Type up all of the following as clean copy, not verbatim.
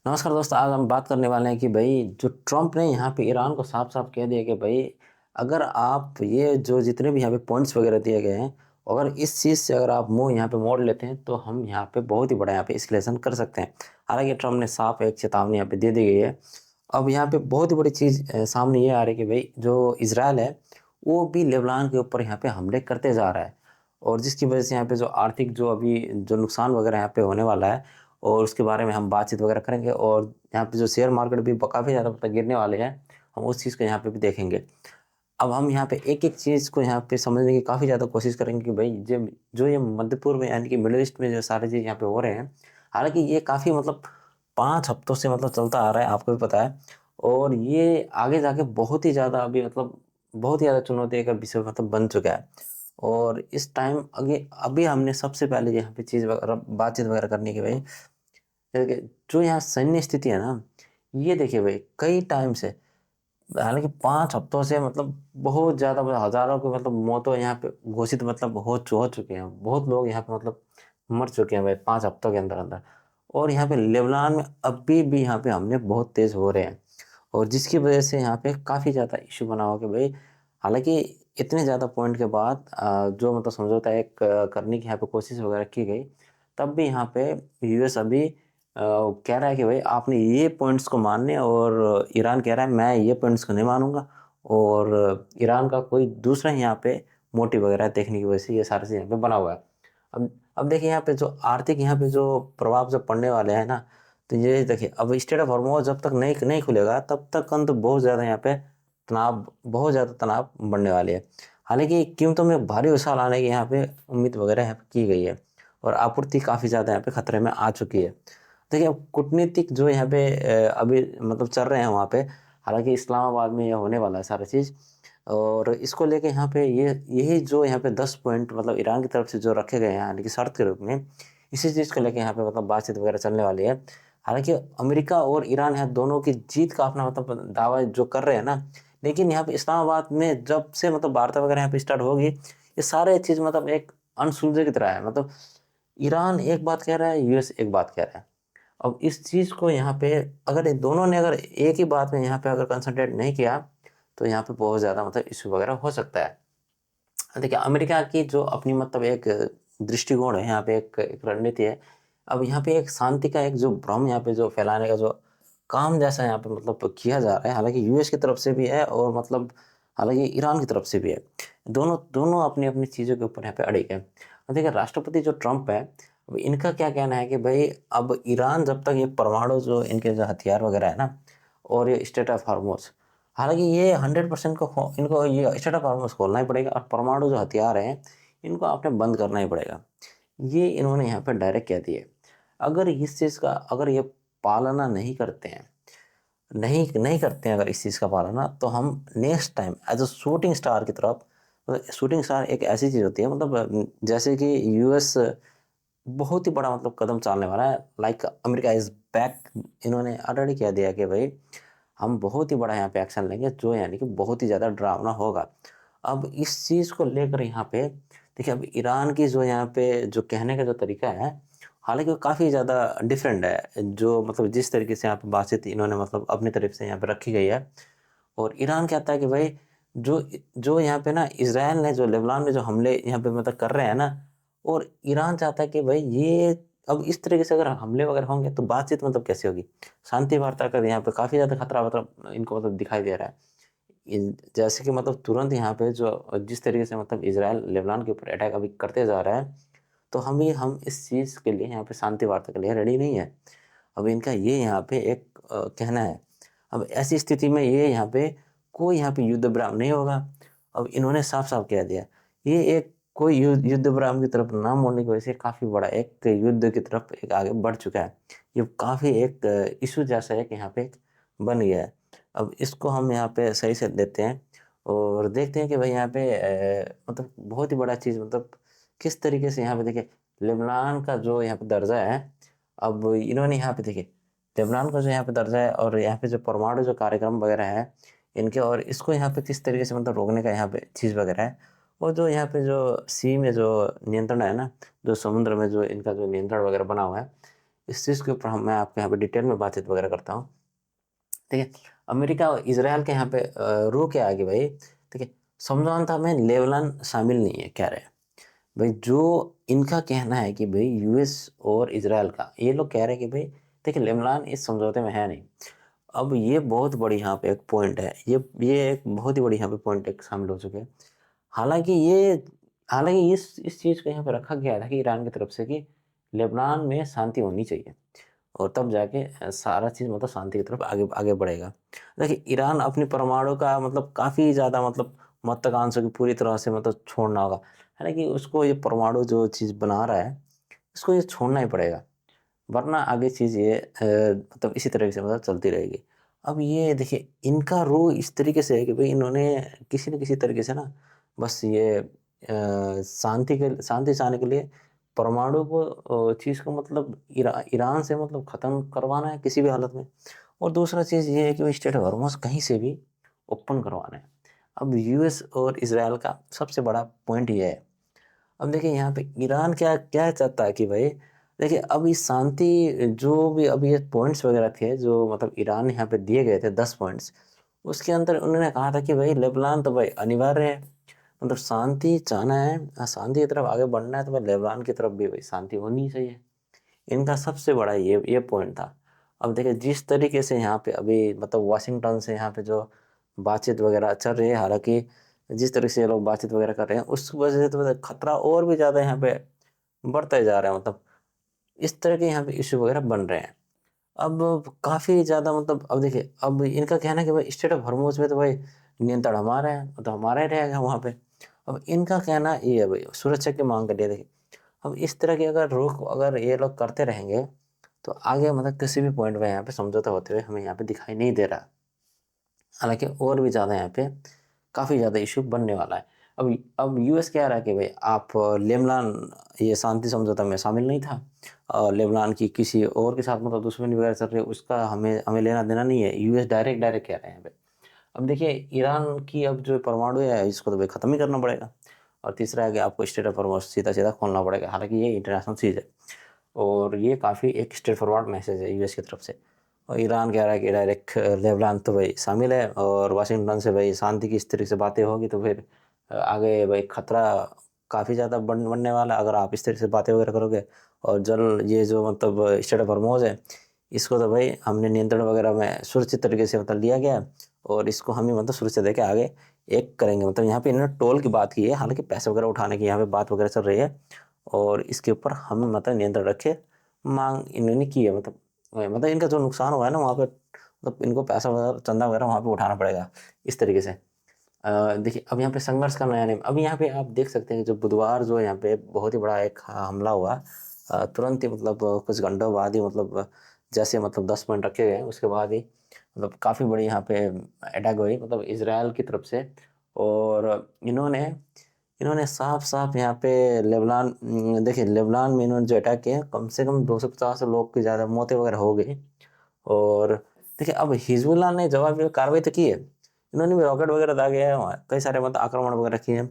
नमस्कार दोस्त, आज हम बात करने वाले हैं कि भाई जो ट्रम्प ने यहाँ पे ईरान को साफ-साफ कह दिया कि भाई अगर आप ये जो जितने भी यहाँ पे पॉइंट्स वगैरह दिए गए हैं, अगर इस चीज़ से अगर आप मुँह यहाँ पे मोड़ लेते हैं, तो हम यहाँ पे बहुत ही बड़ा यहाँ पे एस्केलेशन कर सकते हैं। हालाँकि ट्रम्प ने साफ एक चेतावनी यहाँ पे दे दी गई है। अब यहाँ पे बहुत ही बड़ी चीज़ सामने ये आ रही है कि भाई जो इज़राइल है, वो भी लेबनान के ऊपर यहाँ पे हमले करते जा रहा है और जिसकी वजह से यहाँ पे जो आर्थिक जो अभी जो नुकसान वगैरह यहाँ पे होने वाला है और उसके बारे में हम बातचीत वगैरह करेंगे और यहाँ पे जो शेयर मार्केट भी काफ़ी ज़्यादा मतलब गिरने वाले हैं, हम उस चीज़ को यहाँ पे भी देखेंगे। अब हम यहाँ पे एक-एक चीज़ को यहाँ पे समझने की काफ़ी ज़्यादा कोशिश करेंगे कि भई जो ये मध्य पूर्व में यानी कि मिडल ईस्ट में जो सारी चीज़ यहाँ पे हो रहे हैं, हालाँकि ये काफ़ी मतलब 5 हफ्तों से मतलब चलता आ रहा है, आपको भी पता है और ये आगे जाके बहुत ही ज़्यादा अभी मतलब बहुत ही ज़्यादा चुनौती का विषय मतलब बन चुका है। और इस टाइम अभी हमने सबसे पहले यहाँ पे चीज़ वगैरह बातचीत वगैरह करनी है कि भई देखिए, जो यहाँ सैन्य स्थिति है ना, ये देखिए भई कई टाइम से हालाँकि 5 हफ्तों से मतलब बहुत ज़्यादा मतलब हज़ारों की मतलब मौतें यहाँ पे घोषित मतलब हो चुकी हैं। बहुत लोग यहाँ पे मतलब मर चुके हैं भाई 5 हफ्तों के अंदर-अंदर। और यहाँ पे लेबनान में अभी भी यहाँ पे हमले बहुत तेज़ हो रहे हैं। और जिसकी वजह से यहाँ पे काफ़ी ज़्यादा इश्यू बना हुआ कि भई हालाँकि इतने ज़्यादा पॉइंट के बाद जो मतलब समझौता एक करने की यहाँ पे कोशिश वगैरह की गई, तब भी यहाँ पे यूएस अभी कह रहा है कि भाई आपने ये पॉइंट्स को मानने और ईरान कह रहा है मैं ये पॉइंट्स को नहीं मानूँगा और ईरान का कोई दूसरा ही यहाँ पे मोटिव वगैरह देखने की वजह से ये सारी चीज़ यहाँ पे बना हुआ है। अब देखिए यहाँ पे जो आर्थिक यहाँ पे जो प्रभाव जो पड़ने वाले हैं ना, तो ये देखिए अब स्ट्रेट ऑफ हॉर्मुज़ जब तक नहीं नहीं खुलेगा तब तक तो बहुत ज़्यादा यहाँ पे बहुत ज़्यादा तनाव बढ़ने वाली है। हालाँकि कीमतों में भारी उछाल आने की यहाँ पे उम्मीद वगैरह यहाँ पे की गई है और आपूर्ति काफ़ी ज़्यादा यहाँ पे खतरे में आ चुकी है। देखिए, अब कूटनीतिक जो यहाँ पे अभी मतलब चल रहे हैं वहाँ पे, हालाँकि इस्लामाबाद में ये होने वाला है सारा चीज़ और इसको लेके यहाँ पे यही जो यहाँ पे 10 पॉइंट मतलब ईरान की तरफ से जो रखे गए हैं यानी कि शर्त के रूप में, इसी चीज़ को लेके यहाँ पे मतलब बातचीत वगैरह चलने वाली है। हालाँकि अमेरिका और ईरान यहाँ दोनों की जीत का अपना मतलब दावा जो कर रहे हैं ना, लेकिन यहाँ पे इस्लामाबाद में जब से मतलब वार्ता वगैरह यहाँ पे स्टार्ट होगी, ये सारे चीज़ मतलब एक अनसुलझे की तरह है। मतलब ईरान एक बात कह रहा है, यूएस एक बात कह रहा है। अब इस चीज़ को यहाँ पे अगर ये दोनों ने अगर एक ही बात में यहाँ पे अगर कंसंट्रेट नहीं किया, तो यहाँ पे बहुत ज़्यादा मतलब इश्यू वगैरह हो सकता है। देखिए अमेरिका की जो अपनी मतलब एक दृष्टिकोण है, यहाँ पे एक रणनीति है। अब यहाँ पे एक शांति का एक जो भ्रम यहाँ पे जो फैलाने का जो काम जैसा यहाँ पे मतलब किया जा रहा है, हालाँकि यूएस की तरफ से भी है और मतलब हालाँकि ईरान की तरफ से भी है। दोनों दोनों अपनी-अपनी चीज़ों के ऊपर यहाँ पे अड़िग है। और देखिए राष्ट्रपति जो ट्रम्प है, अब इनका क्या कहना है कि भई अब ईरान जब तक ये परमाणु जो इनके जो हथियार वगैरह है ना और ये स्टेट ऑफ हॉर्मोज़ हालाँकि ये 100% को खो इनको ये स्टेट ऑफ हॉर्मोज़ खोलना ही पड़ेगा और परमाणु जो हथियार हैं, इनको आपने बंद करना ही पड़ेगा। ये इन्होंने यहाँ पे डायरेक्ट कह दिया है। अगर इस चीज़ का अगर ये पालना नहीं करते हैं नहीं करते हैं अगर इस चीज़ का पालना, तो हम next time as a shooting star की तरफ शूटिंग स्टार एक ऐसी चीज़ होती है मतलब जैसे कि यूएस बहुत ही बड़ा मतलब कदम चालने वाला है लाइक अमेरिका इज़ बैक इन्होंने ऑलरेडी कह दिया कि भई हम बहुत ही बड़ा यहाँ पे एक्शन लेंगे जो यानी कि बहुत ही ज़्यादा डरावना होगा। अब इस चीज़ को लेकर यहाँ पे देखिए अब ईरान की जो यहाँ पे जो कहने का जो तरीका है, हालाँकि वो काफ़ी ज़्यादा डिफरेंट है। जो मतलब जिस तरीके से यहाँ पे बातचीत इन्होंने मतलब अपनी तरफ से यहाँ पे रखी गई है और ईरान कहता है कि भाई जो यहाँ पे ना इज़राइल ने जो लेबनान में जो हमले यहाँ पे मतलब कर रहे हैं ना और ईरान चाहता है कि भाई ये अब इस तरीके से अगर हमले वगैरह होंगे तो बातचीत मतलब कैसे होगी? शांति वार्ता का यहाँ पे काफ़ी ज़्यादा खतरा मतलब इनको मतलब दिखाई दे रहा है। इन जैसे कि मतलब तुरंत यहाँ पे जो जिस तरीके से मतलब इज़राइल लेबनान के ऊपर अटैक अभी करते जा रहा है, तो हम इस चीज़ के लिए यहाँ पे शांति वार्ता के लिए रेडी नहीं है। अब इनका ये यहाँ पे एक कहना है। अब ऐसी स्थिति में ये यहाँ पे कोई यहाँ पे युद्ध विराम नहीं होगा। अब इन्होंने साफ-साफ कह दिया। ये एक कोई युद्ध विराम की तरफ ना मोड़ने की वजह से काफ़ी बड़ा एक युद्ध की तरफ एक आगे बढ़ चुका है। ये काफ़ी एक इश्यू जैसा एक यहाँ पे बन गया है। अब इसको हम यहाँ पे सही से लेते हैं और देखते हैं कि भाई यहाँ पे मतलब बहुत ही बड़ा चीज़ मतलब किस तरीके से यहाँ पे देखिए लेबनान का जो यहाँ पे दर्जा है, अब इन्होंने यहाँ पे देखिए लेबनान का जो यहाँ पे दर्जा है और यहाँ पे जो परमाणु जो कार्यक्रम वगैरह है इनके और इसको यहाँ पे किस तरीके से मतलब रोकने का यहाँ पे चीज़ वगैरह है और जो यहाँ पे जो सी में जो नियंत्रण है ना, जो समुद्र में जो इनका जो नियंत्रण वगैरह बना हुआ है, इस चीज़ के ऊपर मैं आपके यहाँ पे डिटेल में बातचीत वगैरह करता हूँ। ठीक है, अमेरिका और इसराइल के यहाँ पे रो के आगे भाई, ठीक है, समझौता में लेबनान शामिल नहीं है, कह रहे हैं भाई। जो इनका कहना है कि भाई यूएस और इसराइल का, ये लोग कह रहे हैं कि भाई देखिए लेबनान इस समझौते में है नहीं। अब ये बहुत बड़ी यहाँ पे एक पॉइंट है, ये एक बहुत ही बड़ी यहाँ पे पॉइंट एक शामिल हो चुके हैं। हालांकि ये हालांकि इस चीज़ को यहाँ पे रखा गया था कि ईरान की तरफ से कि लेबनान में शांति होनी चाहिए और तब जाके सारा चीज़ मतलब शांति की तरफ आगे आगे बढ़ेगा। देखिए ईरान अपनी परमाणु का मतलब काफ़ी ज़्यादा मतलब महत्वाकांक्षा की पूरी तरह से मतलब छोड़ना होगा। हालांकि उसको ये परमाणु जो चीज़ बना रहा है, इसको ये छोड़ना ही पड़ेगा, वरना आगे चीज़ ये मतलब इसी तरीके से मतलब चलती रहेगी। अब ये देखिए इनका रो इस तरीके से है कि भाई इन्होंने किसी न किसी तरीके से ना बस ये शांति चाहने के लिए परमाणु को चीज़ को मतलब ईरान से मतलब ख़त्म करवाना है किसी भी हालत में। और दूसरा चीज़ ये है कि वो स्टेट ऑफ हॉर्मज़ कहीं से भी ओपन करवाना है। अब यूएस और इज़राइल का सबसे बड़ा पॉइंट ये है। अब देखिए यहाँ पे ईरान क्या क्या चाहता है कि भाई देखिए अब इस शांति जो भी अब ये पॉइंट्स वगैरह थे जो मतलब ईरान ने यहाँ पे दिए गए थे 10 पॉइंट्स, उसके अंदर उन्होंने कहा था कि भाई लेबनान तो भाई अनिवार्य है, मतलब शांति चाहना है, शांति की तरफ आगे बढ़ना है तो भाई लेबनान की तरफ भी भाई शांति होनी चाहिए। इनका सबसे बड़ा ये पॉइंट था। अब देखिए जिस तरीके से यहाँ पे अभी मतलब वाशिंगटन से यहाँ पे जो बातचीत वगैरह चल रही है, हालांकि जिस तरीके से ये लोग बातचीत वगैरह कर रहे हैं उस वजह से तो मतलब खतरा और भी ज़्यादा यहाँ पे बढ़ते जा रहे हैं, मतलब इस तरह के यहाँ पे इश्यू वगैरह बन रहे हैं। अब काफ़ी ज़्यादा मतलब अब देखिए अब इनका कहना है कि भाई स्टेट ऑफ हॉर्मोज में तो भाई नियंत्रण हमारा है, तो हमारा ही रहेगा वहाँ पे। अब इनका कहना ये है भाई सुरक्षा की मांग कर रही है। देखिए अब इस तरह की अगर रुख अगर ये लोग करते रहेंगे तो आगे मतलब किसी भी पॉइंट में यहाँ पे समझौता होते हुए हमें यहाँ पे दिखाई नहीं दे रहा। हालांकि और भी ज़्यादा यहाँ पे काफ़ी ज़्यादा इशू बनने वाला है। अब यूएस कह रहा है कि भाई आप लेबनान ये शांति समझौता में शामिल नहीं था, लेबनान की किसी और के साथ मतलब दुश्मनी वगैरह चल रही है उसका हमें हमें लेना देना नहीं है। यूएस डायरेक्ट डायरेक्ट कह रहे हैं यहाँ पे। अब देखिए ईरान की अब जो परमाणु है इसको तो भाई ख़त्म ही करना पड़ेगा। और तीसरा है कि आपको स्टेट ऑफ हॉर्मज़ सीधा सीधा खोलना पड़ेगा, हालांकि ये इंटरनेशनल चीज़ है और ये काफ़ी एक स्ट्रेट फॉरवर्ड मैसेज है यूएस की तरफ से। और ईरान कह रहा है कि डायरेक्ट लेबनान तो भाई शामिल है और वाशिंगटन से भाई शांति की इस तरीके से बातें होगी तो फिर आगे भाई खतरा काफ़ी ज़्यादा बनने वाला है अगर आप इस तरीके से बातें वगैरह करोगे। और जल ये जो मतलब स्टेट ऑफ हॉर्मज़ है इसको तो भाई हमने नियंत्रण वगैरह में सुरक्षित तरीके से मतलब लिया गया है और इसको हम ही मतलब सुरक्षा देके आगे एक करेंगे। मतलब यहाँ पे इन्होंने टोल की बात की है, हालांकि पैसे वगैरह उठाने की यहाँ पे बात वगैरह चल रही है और इसके ऊपर हम मतलब नियंत्रण रखे मांग इन्होंने की है। मतलब इनका जो नुकसान हुआ है ना वहाँ पे मतलब इनको पैसा वगैरह चंदा वगैरह वहाँ पे उठाना पड़ेगा इस तरीके से। देखिए अब यहाँ पे संघर्ष का नया नेम, अब यहाँ पे आप देख सकते हैं जो बुधवार जो यहाँ पे बहुत ही बड़ा एक हमला हुआ, तुरंत ही मतलब कुछ घंटों बाद ही मतलब जैसे मतलब 10 मिनट रखे गए उसके बाद ही मतलब काफ़ी बड़ी यहाँ पे अटैक हुई मतलब इसराइल की तरफ से। और इन्होंने इन्होंने साफ साफ यहाँ पे लेबनान देखिए लेबनान में इन्होंने जो अटैक किया कम से कम 250 लोग की ज़्यादा मौतें वगैरह हो गई। और देखिए अब हिजबुल्लाह ने जवाबी कार्रवाई तो की है, इन्होंने भी रॉकेट वगैरह दागे हैं वहाँ कई सारे मतलब आक्रमण वगैरह किए हैं।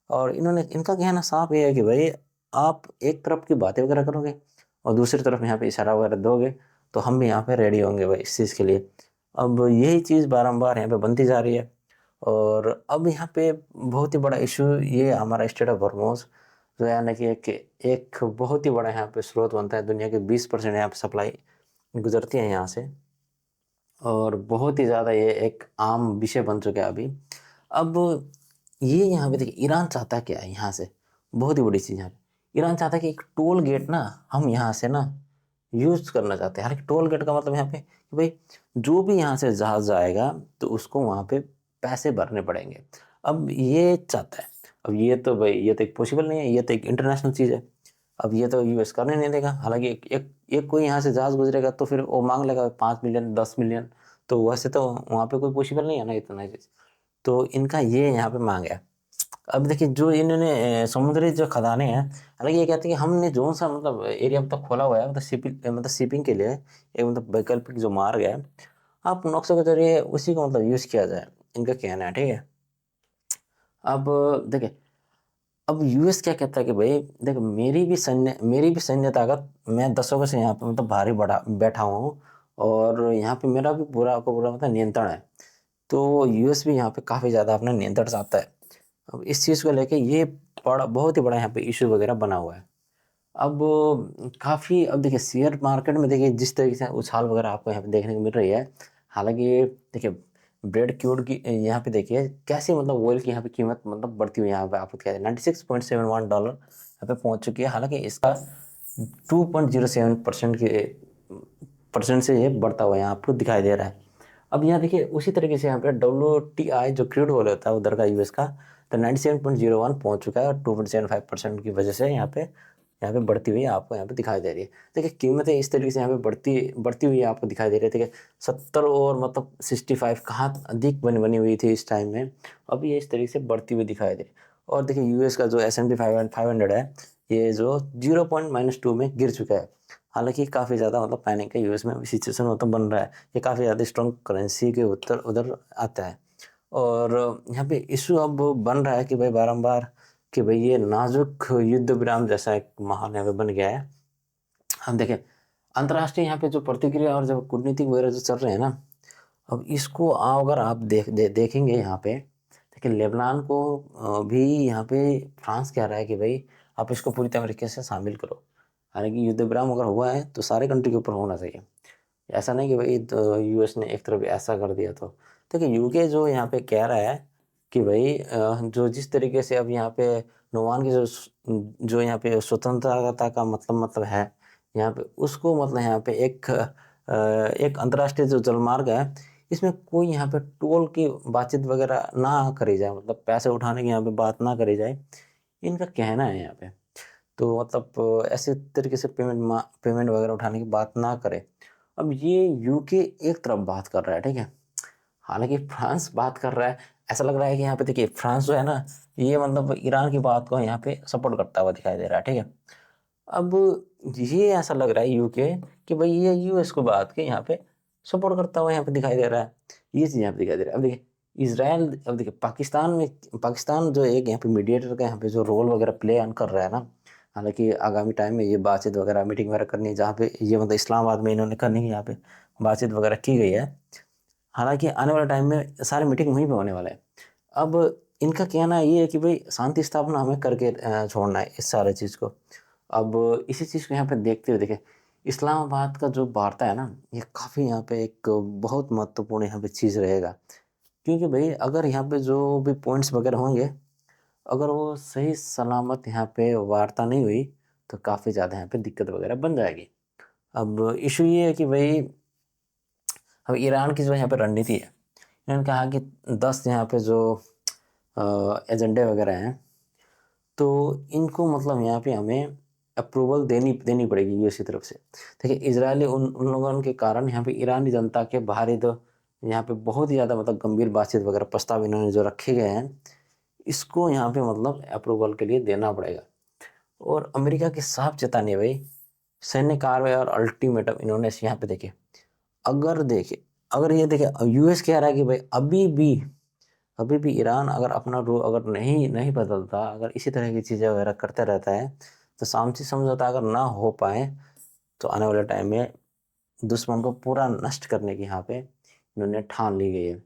और इन्होंने इनका कहना साफ ये है कि भाई आप एक तरफ की बातें वगैरह करोगे और दूसरी तरफ यहाँ पे इशारा वगैरह दोगे तो हम भी यहाँ पे रेडी होंगे भाई इस चीज़ के लिए। अब यही चीज़ बारंबार यहाँ पे बनती जा रही है। और अब यहाँ पे बहुत ही बड़ा इशू ये हमारा स्टेट ऑफ हॉर्मोज जो है ना कि एक बहुत ही बड़ा यहाँ पे स्रोत बनता है, दुनिया के 20% यहाँ पे सप्लाई गुजरती है यहाँ से। और बहुत ही ज़्यादा ये एक आम विषय बन चुका है अभी। अब ये यहाँ पे देखिए ईरान चाहता क्या है यहाँ से, बहुत ही बड़ी चीज़ यहाँ पे ईरान चाहता है कि एक टोल गेट ना हम यहाँ से ना यूज करना चाहते हैं। हालांकि टोल गेट का मतलब यहाँ पे कि भाई जो भी यहाँ से जहाज जाएगा तो उसको वहाँ पे पैसे भरने पड़ेंगे। अब ये चाहता है, अब ये तो भाई ये तो एक पॉसिबल नहीं है, ये तो एक इंटरनेशनल चीज़ है। अब ये तो यूएस करने नहीं देगा, हालांकि एक कोई यहाँ से जहाज गुजरेगा तो फिर वो मांग लेगा 5 मिलियन 10 मिलियन, तो वैसे तो वहाँ पे कोई पॉसिबल नहीं है ना इतना चीज। तो इनका ये यहाँ पे मांग है। अब देखिए जो इन्होंने समुद्री जो खदानें हैं, हालांकि ये कहते हैं कि हमने जो सा मतलब एरिया मतलब खोला हुआ है मतलब शिपिंग के लिए एक मतलब वैकल्पिक जो मार्ग है, आप नक्शों के जरिए उसी को मतलब यूज किया जाए, इनका कहना है। ठीक है, अब देखिए अब यूएस क्या कहता है कि भाई देख, मेरी भी सैन्य ताकत, मैं 10 अगस्त से यहाँ पे मतलब भारी बढ़ा बैठा हुआ हूँ, और यहाँ पे मेरा भी पूरा का पूरा मतलब नियंत्रण है। तो यूएस भी यहाँ पे काफ़ी ज़्यादा अपना नियंत्रण चाहता है। अब इस चीज़ को लेके ये बड़ा, बहुत ही बड़ा यहाँ पे इशू वगैरह बना हुआ है। अब काफ़ी, अब देखिए शेयर मार्केट में देखिए जिस तरीके से उछाल वगैरह आपको यहाँ पे देखने को मिल रही है। हालांकि देखिए ब्रेड क्रूड की यहाँ पे देखिए कैसे मतलब ऑयल की यहाँ पे कीमत मतलब बढ़ती हुई यहाँ पे आपको क्या है, $96.71 यहाँ पे पहुंच चुकी है। हालांकि इसका 2.07% के परसेंट से ये बढ़ता हुआ यहाँ आपको दिखाई दे रहा है। अब यहाँ देखिए उसी तरीके से यहाँ पे WTI जो क्रूड ऑयल होता है उधर का यूएस का, तो 97.01 पहुंच चुका है, और 2.75% की वजह से यहाँ पे बढ़ती हुई आपको यहाँ पे दिखाई दे रही है। देखिए कीमतें इस तरीके से यहाँ पे बढ़ती बढ़ती हुई आपको दिखाई दे रही है। देखिए 70 और मतलब 65 कहाँ अधिक बनी हुई थी इस टाइम में, अब ये इस तरीके से बढ़ती हुई दिखाई दे रही है। और देखिए यूएस का जो S&P 500 है, ये जो 0.-2 में गिर चुका है। हालांकि काफ़ी ज़्यादा मतलब पैनिक का यूएस में सिचुएशन मतलब बन रहा है, ये काफ़ी ज़्यादा स्ट्रॉन्ग करेंसी के उधर उधर आता है। और यहाँ पे इशू अब बन रहा है कि भाई बारंबार कि भाई ये नाजुक युद्ध विराम जैसा एक माहौल यहाँ पे बन गया है। हम देखें अंतर्राष्ट्रीय यहाँ पे जो प्रतिक्रिया और जो कूटनीतिक वगैरह जो चल रहे हैं ना, अब इसको अगर आप देखेंगे यहाँ पे, देखिए लेबनान को भी यहाँ पे फ्रांस कह रहा है कि भाई आप इसको पूरी तरीके से शामिल करो। हालांकि युद्ध विराम अगर हुआ है तो सारे कंट्री के ऊपर होना चाहिए, ऐसा नहीं कि भाई तो यूएस ने एक तरफ ऐसा कर दिया। तो देखिए यूके जो यहाँ पे कह रहा है कि भाई जो जिस तरीके से अब यहाँ पे नौवान की जो यहाँ पे स्वतंत्रता का मतलब है यहाँ पे, उसको मतलब यहाँ पे एक अंतर्राष्ट्रीय जो जलमार्ग है, इसमें कोई यहाँ पे टोल की बातचीत वगैरह ना करी जाए, मतलब पैसे उठाने की यहाँ पे बात ना करी जाए, इनका कहना है यहाँ पे। तो मतलब ऐसे तरीके से पेमेंट वगैरह उठाने की बात ना करे। अब ये यूके एक तरफ बात कर रहा है, ठीक है, हालांकि फ्रांस बात कर रहा है। ऐसा लग रहा है कि यहाँ पे देखिए फ्रांस जो है ना, ये मतलब ईरान की बात को यहाँ पे सपोर्ट करता हुआ दिखाई दे रहा है, ठीक है। अब ये ऐसा लग रहा है यूके कि भाई ये यूएस को बात के यहाँ पे सपोर्ट करता हुआ यहाँ पे दिखाई दे रहा है, ये चीज़ यहाँ पे दिखाई दे रहा है। अब देखिए इसराइल, अब देखिए पाकिस्तान जो एक यहाँ पे मीडिएटर का यहाँ पे जो रोल वगैरह प्ले ऑन कर रहा है ना। हालांकि आगामी टाइम में ये बातचीत वगैरह मीटिंग वगैरह करनी है, जहाँ पे ये मतलब इस्लामाबाद में इन्होंने करनी है, यहाँ पे बातचीत वगैरह की गई है। हालांकि आने वाले टाइम में सारे मीटिंग वहीं पे होने वाले हैं। अब इनका कहना ये है कि भाई शांति स्थापना हमें करके छोड़ना है इस सारे चीज़ को। अब इसी चीज़ को यहाँ पे देखते हुए देखिए इस्लामाबाद का जो वार्ता है ना, ये काफ़ी यहाँ पे एक बहुत महत्वपूर्ण यहाँ पे चीज़ रहेगा। क्योंकि भाई अगर यहाँ पे जो भी पॉइंट्स वगैरह होंगे, अगर वो सही सलामत यहाँ पे वार्ता नहीं हुई, तो काफ़ी ज़्यादा यहाँ पे दिक्कत वगैरह बन जाएगी। अब इशू ये है कि भाई अब ईरान की जो यहाँ पे रणनीति है, इन्होंने कहा कि 10 यहाँ पे जो एजेंडे वगैरह हैं, तो इनको मतलब यहाँ पे हमें अप्रूवल देनी देनी पड़ेगी यूएस की तरफ से। देखिए इजरायली उन लोगों के कारण यहाँ पे ईरानी जनता के बाहरी तो यहाँ पे बहुत ही ज़्यादा मतलब गंभीर बातचीत वगैरह प्रस्ताव इन्होंने जो रखे गए हैं, इसको यहाँ पे मतलब अप्रूवल के लिए देना पड़ेगा। और अमेरिका की साफ चेतावनी है भाई, सैन्य कार्रवाई और अल्टीमेटम इन्होंने यहाँ पे देखे। अगर देखे अगर ये देखे यूएस कह रहा है कि भाई अभी भी ईरान अगर अपना रो अगर नहीं नहीं बदलता, अगर इसी तरह की चीज़ें वगैरह करते रहता है, तो शांति समझौता अगर ना हो पाए, तो आने वाले टाइम में दुश्मन को पूरा नष्ट करने की यहाँ पे इन्होंने ठान ली गई है।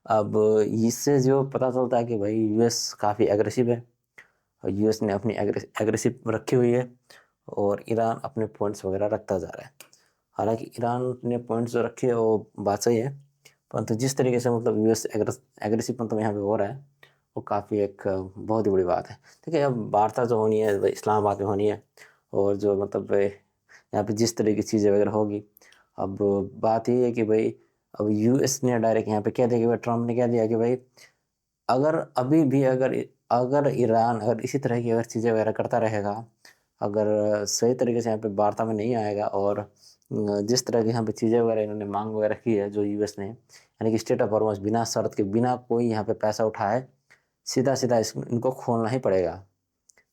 अब इससे जो पता चलता है कि भाई यूएस काफ़ी एग्रेसिव है, और यूएस ने अपनी एग्रेसिव रखी हुई है, और ईरान अपने पॉइंट्स वगैरह रखता जा रहा है। हालांकि ईरान ने पॉइंट्स जो रखे है वो बात सही है, परंतु जिस तरीके से मतलब यूएस एग्रेसिव मतलब यहाँ पे हो रहा है, वो काफ़ी एक बहुत ही बड़ी बात है। ठीक है, अब वार्ता जो होनी है इस्लामाबाद में होनी है, और जो मतलब यहाँ पे जिस तरह की चीज़ें वगैरह होगी, अब बात ये है कि भाई अब यूएस ने डायरेक्ट यहाँ पे कह दिया कि भाई, ट्रम्प ने कह दिया कि भाई अगर अभी भी अगर अगर ईरान अगर इसी तरह की अगर चीज़ें वगैरह करता रहेगा, अगर सही तरीके से यहाँ पे वार्ता में नहीं आएगा, और जिस तरह की यहाँ पे चीज़ें वगैरह इन्होंने मांग वगैरह की है जो यूएस ने, यानी कि स्टेट ऑफ हॉर्मस बिना शर्त के बिना कोई यहाँ पे पैसा उठाए सीधा सीधा इनको खोलना ही पड़ेगा।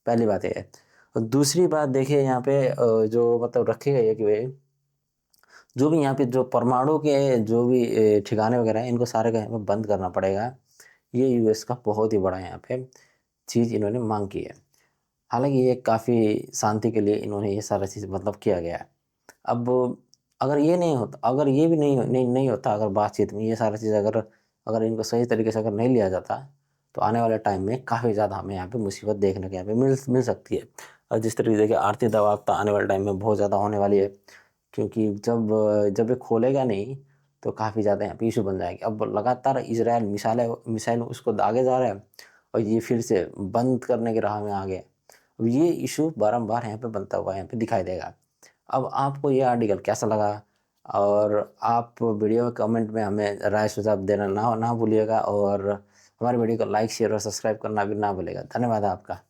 पहली बात ये है। और दूसरी बात देखिए यहाँ पे जो मतलब रखी गई है कि भाई जो भी यहाँ पे जो परमाणु के जो भी ठिकाने वगैरह हैं, इनको सारे का यहाँ पे बंद करना पड़ेगा। ये यूएस का बहुत ही बड़ा यहाँ पे चीज़ इन्होंने मांग की है। हालाँकि ये काफ़ी शांति के लिए इन्होंने ये सारा चीज़ मतलब किया गया है। अब अगर ये नहीं होता, अगर ये भी नहीं होता, अगर बातचीत में ये सारी चीज़ अगर अगर इनको सही तरीके से अगर नहीं लिया जाता, तो आने वाले टाइम में काफ़ी ज़्यादा हमें यहाँ पे मुसीबत देखने को यहाँ पे मिल सकती है। और जिस तरीके से देखिए आर्थिक दबाव तो आने वाले टाइम में बहुत ज़्यादा होने वाली है, क्योंकि जब ये खोलेगा नहीं, तो काफ़ी ज़्यादा यहाँ पे इश्यू बन जाएगी। अब लगातार इज़राइल मिसाइलें मिसाइल उसको दागे जा रहा है, और ये फिर से बंद करने की राह में आ गए। अब ये इश्यू बारंबार यहाँ पे बनता हुआ यहाँ पे दिखाई देगा। अब आपको ये आर्टिकल कैसा लगा? और आप वीडियो में कमेंट में हमें राय सुझाव देना ना ना भूलिएगा, और हमारे वीडियो को लाइक, शेयर और सब्सक्राइब करना भी ना भूलिएगा। धन्यवाद आपका।